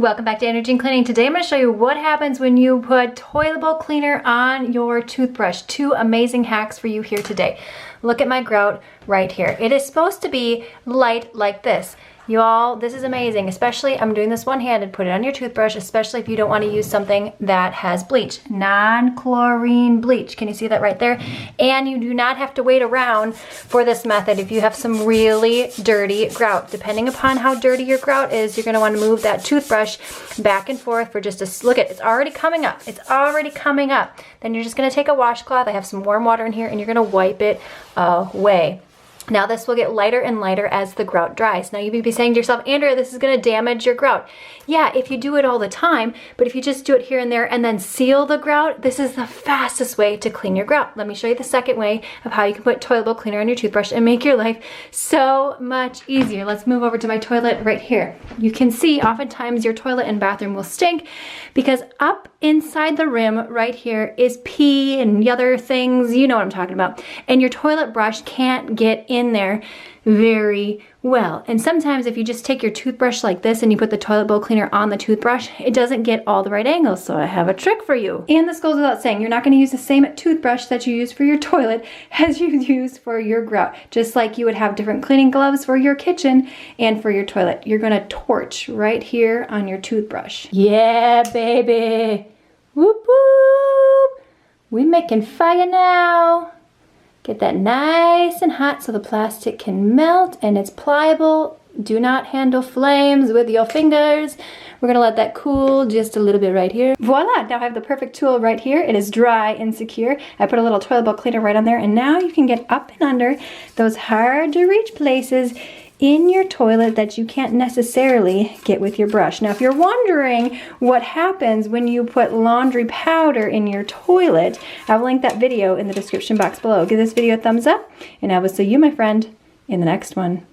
Welcome back to Andrea Cleaning. Today I'm going to show you what happens when you put toilet bowl cleaner on your toothbrush. Two amazing hacks for you here today. Look at my grout right here. It is supposed to be light like this. You all, this is amazing, especially, I'm doing this one-handed, put it on your toothbrush, especially if you don't want to use something that has bleach. Non-chlorine bleach, can you see that right there? And you do not have to wait around for this method if you have some really dirty grout. Depending upon how dirty your grout is, you're going to want to move that toothbrush back and forth for just a, look at it, it's already coming up. It's already coming up. Then you're just going to take a washcloth, I have some warm water in here, and you're going to wipe it away. Now this will get lighter and lighter as the grout dries. Now you may be saying to yourself, Andrea, this is going to damage your grout. Yeah, if you do it all the time, but if you just do it here and there and then seal the grout, this is the fastest way to clean your grout. Let me show you the second way of how you can put toilet bowl cleaner on your toothbrush and make your life so much easier. Let's move over to my toilet right here. You can see oftentimes your toilet and bathroom will stink because up inside the rim right here is pee and the other things, you know what I'm talking about. And your toilet brush can't get in there very well. And sometimes if you just take your toothbrush like this and you put the toilet bowl cleaner on the toothbrush, it doesn't get all the right angles. So I have a trick for you. And this goes without saying, you're not going to use the same toothbrush that you use for your toilet as you use for your grout. Just like you would have different cleaning gloves for your kitchen and for your toilet. You're going to torch right here on your toothbrush. Yeah, baby. Whoop whoop. We making fire now. Get that nice and hot so the plastic can melt and it's pliable. Do not handle flames with your fingers. We're gonna let that cool just a little bit right here. Voila, now I have the perfect tool right here. It is dry and secure. I put a little toilet bowl cleaner right on there, and now you can get up and under those hard to reach places in your toilet that you can't necessarily get with your brush. Now, if you're wondering what happens when you put laundry powder in your toilet, I'll link that video in the description box below. Give this video a thumbs up, and I will see you, my friend, in the next one.